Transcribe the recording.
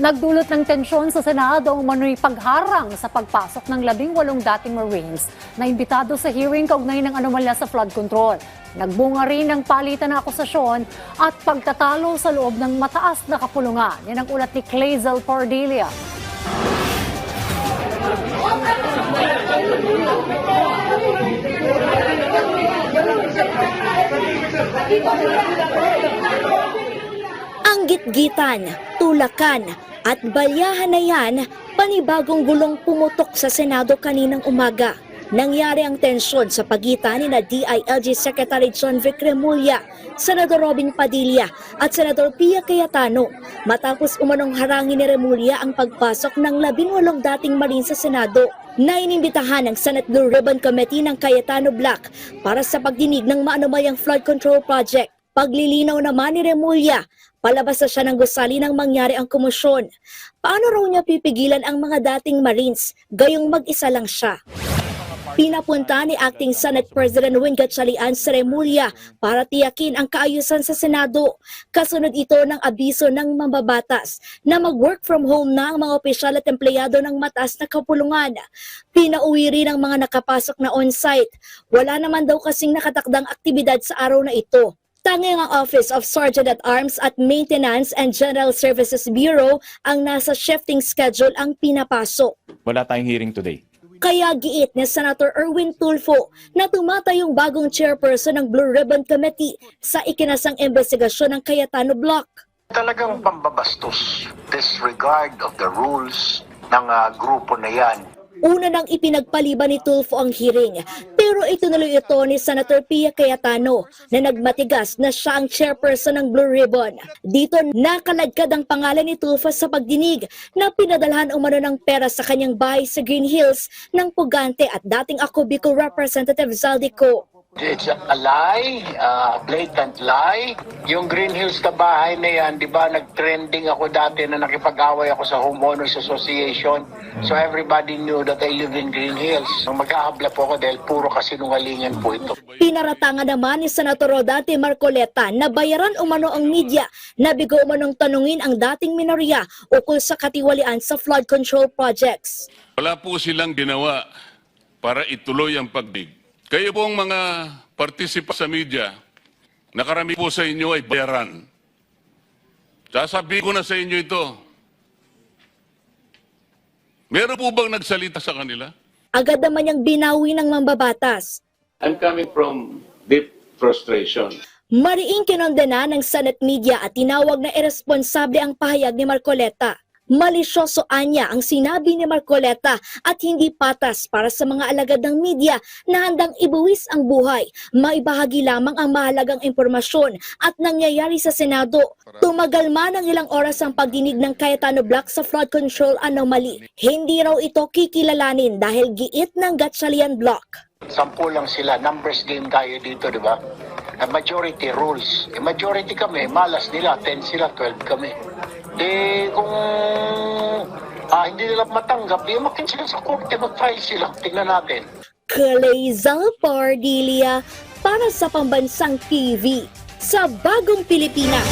Nagdulot ng tensyon sa Senado ang umano'y pagharang sa pagpasok ng 18 dating Marines na imbitado sa hearing kaugnay ng anomalya sa flood control. Nagbunga rin ng palitan ng akusasyon at pagtatalo sa loob ng mataas na kapulungan. Yan ang ulat ni Clazel Pardilia. Ang gitgitan, tulakan at balyahan na yan, panibagong gulong pumutok sa Senado kaninang umaga. Nangyari ang tensyon sa pagitan ni DILG Secretary John Vic Remulla, Senador Robin Padilla at Senador Pia Cayetano matapos umanong harangin ni Remulla ang pagpasok ng 18 dating Marines sa Senado na inimbitahan ng Senate Blue Ribbon Committee ng Cayetano Block para sa pagdinig ng maanomalyang flood control project. Paglilinaw naman ni Remulla, palabas na siya ng gusali nang mangyari ang komosyon. Paano raw niya pipigilan ang mga dating Marines, gayong mag-isa lang siya? Pinapunta ni Acting Senate President Win Gatchalian si Remulla para tiyakin ang kaayusan sa Senado. Kasunod ito ng abiso ng mambabatas na mag-work from home na ang mga opisyal at empleyado ng mataas na kapulungan. Pinauwi rin ang mga nakapasok na on-site. Wala naman daw kasing nakatakdang aktibidad sa araw na ito. Tanging ang Office of Sergeant at Arms at Maintenance and General Services Bureau ang nasa shifting schedule ang pinapasok. Wala tayong hearing today. Kaya giit ni Senator Erwin Tulfo na tumatayong bagong chairperson ng Blue Ribbon Committee sa ikinasang investigasyon ng Cayetano Block. Talagang pambabastos, disregard of the rules ng grupo na yan. Una nang ipinagpaliban ni Tulfo ang hearing, pero itinuloy ito ni Senator Pia Cayetano na nagmatigas na siya ang chairperson ng Blue Ribbon. Dito nakaladkad ang pangalan ni Tulfo sa pagdinig na pinadalhan umano ng pera sa kanyang bahay sa Green Hills ng Pugante at dating Ako Bicol Representative Zaldico. It's a lie, blatant lie. Yung Green Hills na bahay na yan, di ba, nag-trending ako dati na nakipag-away ako sa Homeowners Association. So everybody knew that I live in Green Hills. Magkahabla po ako dahil puro kasinungalingan po ito. Pinaratangan naman ni Senator Rodante Marcoleta na bayaran umano ang media na bigo umanong tanungin ang dating minorya ukol sa katiwalian sa flood control projects. Wala po silang ginawa para ituloy ang pagdig. Kayo pong mga partisipa sa media, nakarami po sa inyo ay bayaran. Sasabihin ko na sa inyo ito. Meron po bang nagsalita sa kanila? Agad naman niyang binawi ng mambabatas. I'm coming from deep frustration. Mariing kinondena ng Senate media at tinawag na irresponsable ang pahayag ni Marcoleta. Malisyoso anya ang sinabi ni Marcoleta at hindi patas para sa mga alagad ng media na handang ibuwis ang buhay. Maibahagi lamang ang mahalagang impormasyon at nangyayari sa Senado. Tumagal man ng ilang oras ang pagdinig ng Cayetano Block sa flood control anomaly. Hindi raw ito kikilalanin dahil giit ng Gatchalian Block. 10 lang sila, numbers game tayo dito, di ba? Majority rules. Majority kami, malas nila, 10 sila, 12 kami. Kung hindi nila matanggap, makin sila sa korte, mag-file sila. Tingnan natin. Clazel Pardilia para sa Pambansang TV sa Bagong Pilipinas.